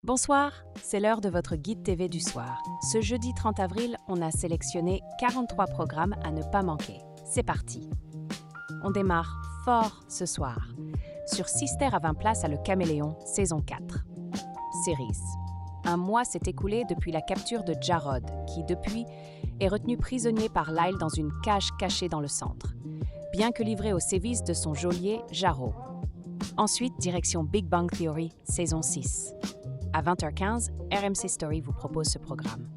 Bonsoir, c'est l'heure de votre guide TV du soir. Ce jeudi 30 avril, on a sélectionné 43 programmes à ne pas manquer. C'est parti. On démarre fort ce soir. Sur Sister à 20 places à Le Caméléon, saison 4. Series. Un mois s'est écoulé depuis la capture de Jarod, qui, depuis, est retenu prisonnier par Lyle dans une cage cachée dans le centre, bien que livré aux sévices de son geôlier, Jarod. Ensuite, direction Big Bang Theory, saison 6. À 20h15, RMC Story vous propose ce programme.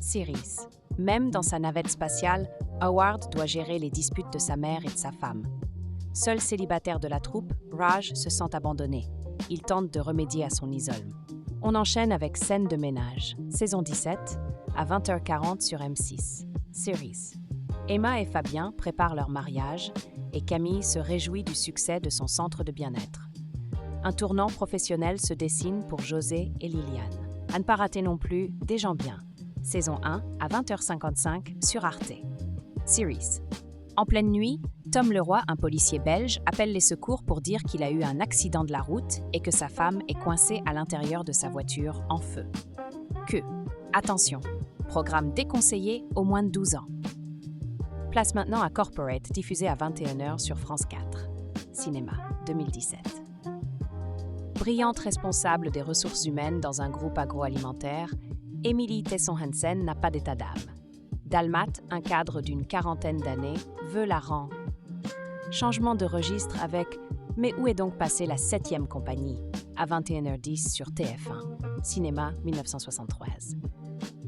Series. Même dans sa navette spatiale, Howard doit gérer les disputes de sa mère et de sa femme. Seul célibataire de la troupe, Raj se sent abandonné. Il tente de remédier à son isolement. On enchaîne avec Scène de ménage, saison 17, à 20h40 sur M6. Series. Emma et Fabien préparent leur mariage et Camille se réjouit du succès de son centre de bien-être. Un tournant professionnel se dessine pour José et Liliane. À ne pas rater non plus Des gens bien, saison 1 à 20h55 sur Arte. Series. En pleine nuit, Tom Leroy, un policier belge, appelle les secours pour dire qu'il a eu un accident de la route et que sa femme est coincée à l'intérieur de sa voiture en feu. Attention, programme déconseillé aux moins de 12 ans. Place maintenant à Corporate, diffusé à 21h sur France 4. Cinéma, 2017. Brillante responsable des ressources humaines dans un groupe agroalimentaire, Émilie Tesson-Hansen n'a pas d'état d'âme. Dalmat, un cadre d'une quarantaine d'années, veut la rendre. Changement de registre avec « Mais où est donc passée la 7e compagnie ?» à 21h10 sur TF1. Cinéma, 1973.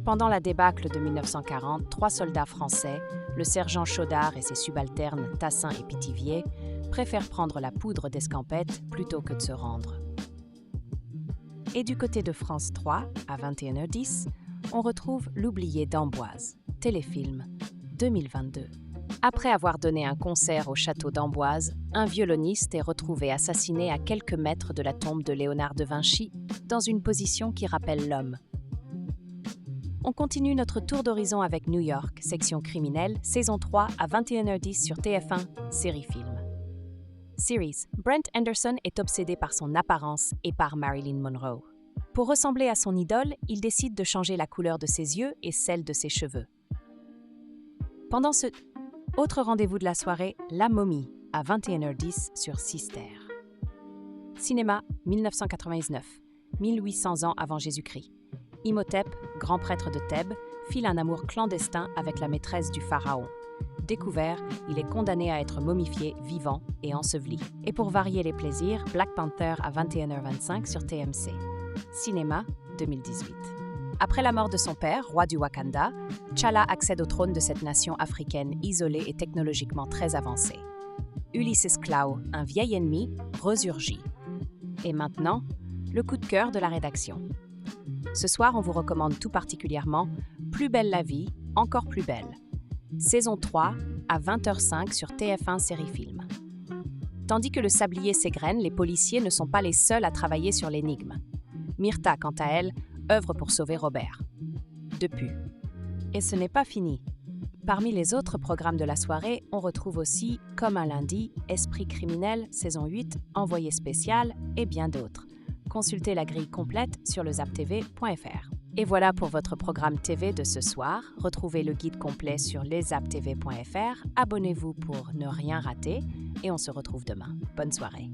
Pendant la débâcle de 1940, 3 soldats français, le sergent Chaudard et ses subalternes Tassin et Pithiviers, préfèrent prendre la poudre d'escampette plutôt que de se rendre. Et du côté de France 3, à 21h10, on retrouve L'oublié d'Amboise, téléfilm, 2022. Après avoir donné un concert au château d'Amboise, un violoniste est retrouvé assassiné à quelques mètres de la tombe de Léonard de Vinci, dans une position qui rappelle l'homme. On continue notre tour d'horizon avec New York, section criminelle, saison 3 à 21h10 sur TF1, série-film. Series. Brent Anderson est obsédé par son apparence et par Marilyn Monroe. Pour ressembler à son idole, il décide de changer la couleur de ses yeux et celle de ses cheveux. Pendant ce autre rendez-vous de la soirée, La momie, à 21h10 sur Sister. Cinéma, 1999, 1800 ans avant Jésus-Christ. Imhotep, grand prêtre de Thèbes, file un amour clandestin avec la maîtresse du pharaon. Découvert, il est condamné à être momifié, vivant et enseveli. Et pour varier les plaisirs, Black Panther à 21h25 sur TMC. Cinéma, 2018. Après la mort de son père, roi du Wakanda, T'Challa accède au trône de cette nation africaine isolée et technologiquement très avancée. Ulysses Klaue, un vieil ennemi, resurgit. Et maintenant, le coup de cœur de la rédaction. Ce soir, on vous recommande tout particulièrement Plus belle la vie, encore plus belle. Saison 3 à 20h05 sur TF1 série-film. Tandis que le sablier s'égrène, les policiers ne sont pas les seuls à travailler sur l'énigme. Myrtha, quant à elle, œuvre pour sauver Robert. Depuis. Et ce n'est pas fini. Parmi les autres programmes de la soirée, on retrouve aussi Comme un lundi, Esprit criminel, saison 8, Envoyé spécial et bien d'autres. Consultez la grille complète sur lezaptv.fr. Et voilà pour votre programme TV de ce soir. Retrouvez le guide complet sur lezaptv.fr. Abonnez-vous pour ne rien rater et on se retrouve demain. Bonne soirée.